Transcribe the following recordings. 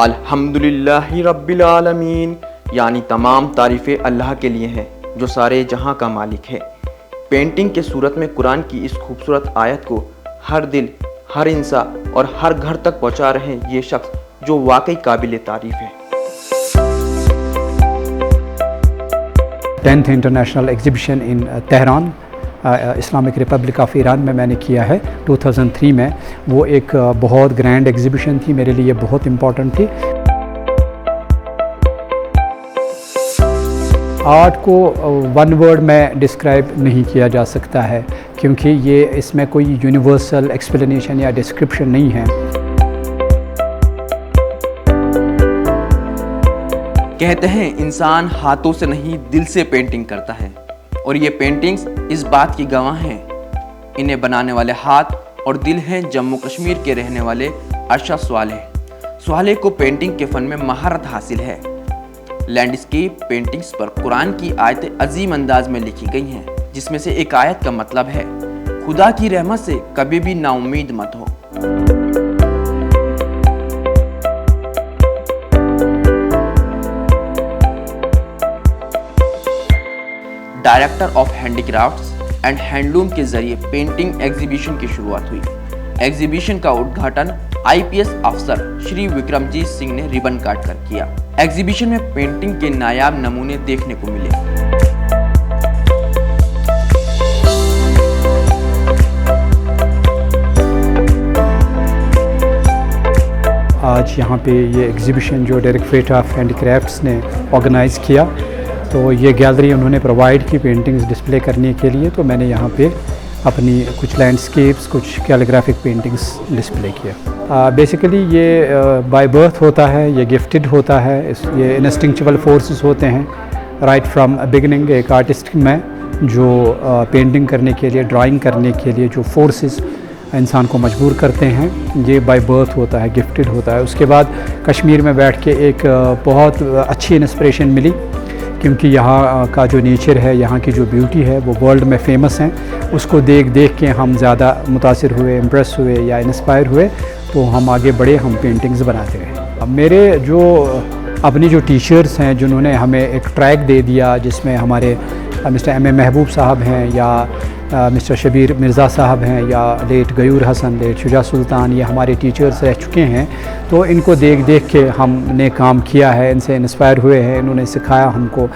अल्हम्दुलिल्लाहि रब्बिल आलमीन, यानी तमाम तारीफ़ें अल्लाह के लिए हैं जो सारे जहां का मालिक है। पेंटिंग के सूरत में कुरान की इस खूबसूरत आयत को हर दिल, हर इंसान और हर घर तक पहुंचा रहे हैं ये शख्स जो वाकई काबिल तारीफ़ है। 10th international exhibition in Tehran, Islamic Republic of Iran में मैंने किया है 2003 में। वो एक बहुत ग्रैंड एग्जीबिशन थी, मेरे लिए बहुत इम्पॉर्टेंट थी। आर्ट को वन वर्ड में डिस्क्राइब नहीं किया जा सकता है, क्योंकि ये इसमें कोई यूनिवर्सल एक्सप्लेनेशन या डिस्क्रिप्शन नहीं है। कहते हैं इंसान हाथों से नहीं दिल से पेंटिंग करता है, और ये पेंटिंग्स इस बात की गवाह हैं। इन्हें बनाने वाले हाथ और दिल हैं जम्मू कश्मीर के रहने वाले अर्शद स्वालेह को पेंटिंग के फन में महारत हासिल है। लैंडस्केप पेंटिंग्स पर कुरान की आयतें अजीम अंदाज में लिखी गई हैं, जिसमें से एक आयत का मतलब है, खुदा की रहमत से कभी भी नाउम्मीद मत हो। Director of handicrafts and handloom के जरिए पेंटिंग एग्जीबिशन की शुरुआत हुई। एग्जीबिशन का उद्घाटन आईपीएस अफसर श्री विक्रमजीत सिंह ने रिबन काट कर किया। एग्जीबिशन में पेंटिंग के नायाब नमूने देखने को मिले। आज यहाँ पे ये एग्जीबिशन जो डायरेक्टरेट ऑफ हैंडीक्राफ्ट्स ने ऑर्गेनाइज़ किया, तो ये गैलरी उन्होंने प्रोवाइड की पेंटिंग्स डिस्प्ले करने के लिए, तो मैंने यहाँ पे अपनी कुछ लैंडस्केप्स, कुछ कैलीग्राफिक पेंटिंग्स डिस्प्ले किया। बेसिकली ये बाय बर्थ होता है, ये गिफ्टेड होता है, ये इंस्टिंक्चुअल फोर्सेस होते हैं राइट फ्रॉम बिगिनिंग। एक आर्टिस्ट में जो पेंटिंग करने के लिए, ड्राइंग करने के लिए जो फोर्सेस इंसान को मजबूर करते हैं, ये बाय बर्थ होता है, गिफ्टेड होता है। उसके बाद कश्मीर में बैठ के एक बहुत अच्छी इंस्पिरेशन मिली, क्योंकि यहाँ का जो नेचर है, यहाँ की जो ब्यूटी है, वो वर्ल्ड में फ़ेमस हैं। उसको देख देख के हम ज़्यादा मुतासिर हुए, इम्प्रेस हुए या इंस्पायर हुए, तो हम आगे बढ़े, हम पेंटिंग्स बनाते रहे। अब मेरे जो अपनी जो टीचर्स हैं, जिन्होंने हमें एक ट्रैक दे दिया, जिसमें हमारे मिस्टर एम ए महबूब साहब हैं, या मिस्टर शबीर मिर्ज़ा साहब हैं, या लेट गयूर हसन, लेट शुजा सुल्तान, ये हमारे टीचर्स रह चुके हैं। तो इनको देख देख के हमने काम किया है, इनसे इंस्पायर हुए हैं, इन्होंने सिखाया हमको।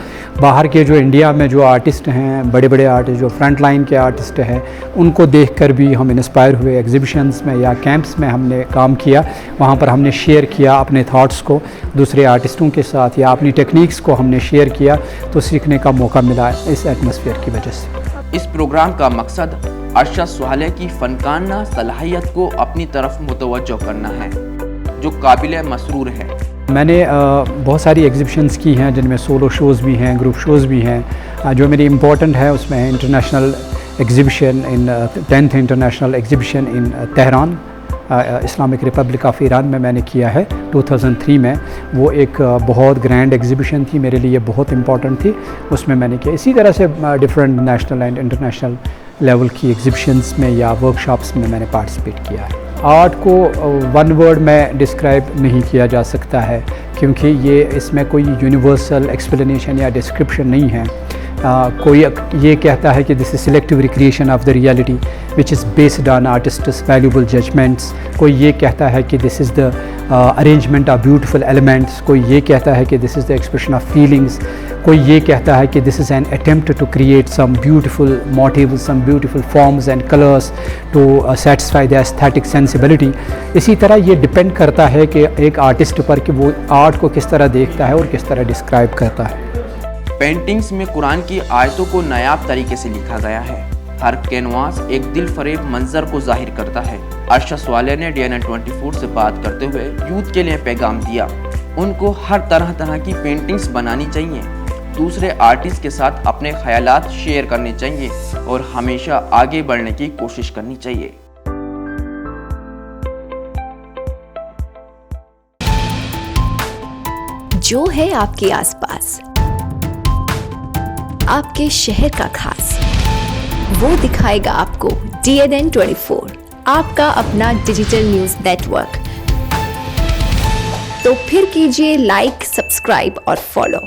बाहर के जो इंडिया में जो आर्टिस्ट हैं, बड़े बड़े आर्टिस्ट जो फ्रंट लाइन के आर्टिस्ट हैं, उनको देखकर भी हम इंस्पायर हुए। एग्जीबिशंस में या कैंप्स में हमने काम किया, वहाँ पर हमने शेयर किया अपने थाट्स को दूसरे आर्टिस्टों के साथ, या अपनी टेक्निक्स को हमने शेयर किया, तो सीखने का मौका मिला इस एटमॉस्फेयर की वजह से। इस प्रोग्राम का मकसद अर्शद स्वालेह की फनकाना सलाहियत को अपनी तरफ मुतवज्जो करना है, जो काबिल मसरूर है। मैंने बहुत सारी एग्जीबिशंस की हैं, जिनमें सोलो शोज़ भी हैं, ग्रुप शोज़ भी हैं। जो मेरी इम्पोर्टेंट है उसमें है international exhibition in 10th international exhibition in Tehran, Islamic Republic of Iran में मैंने किया है 2003 में। वो एक बहुत ग्रैंड एग्जीबिशन थी, मेरे लिए बहुत इम्पॉर्टेंट थी, उसमें मैंने किया। इसी तरह से different national and international level की एग्जीबिशंस में या वर्कशॉप्स में मैंने पार्टिसिपेट किया है। आर्ट को वन वर्ड में डिस्क्राइब नहीं किया जा सकता है, क्योंकि ये इसमें कोई यूनिवर्सल एक्सप्लेनेशन या डिस्क्रिप्शन नहीं है। कोई ये कहता है कि this is selective recreation of the reality which is based on artists valuable judgements. कोई ये कहता है कि this is the arrangement of beautiful elements. कोई ये कहता है कि this is the expression of feelings. कोई ये कहता है कि this is an attempt to create some beautiful motives, some beautiful forms and colours to satisfy the aesthetic sensibility. इसी तरह ये डिपेंड करता है कि एक आर्टिस्ट पर कि वो आर्ट को किस तरह देखता है और किस तरह डिस्क्राइब करता है। पेंटिंग्स में कुरान की आयतों को नायाब तरीके से लिखा गया है। हर कैनवास एक दिल फरेब मंजर को जाहिर करता है। अर्शद स्वालेह ने DNN 24 से बात करते हुए यूथ के लिए पैगाम दिया। उनको हर तरह की पेंटिंग्स बनानी चाहिए, दूसरे आर्टिस्ट के साथ अपने ख्यालात शेयर करने चाहिए और हमेशा आगे बढ़ने की कोशिश करनी चाहिए। जो है आपके आसपास, आपके शहर का खास, वो दिखाएगा आपको DNN 24, आपका अपना डिजिटल न्यूज नेटवर्क। तो फिर कीजिए लाइक, सब्सक्राइब और फॉलो।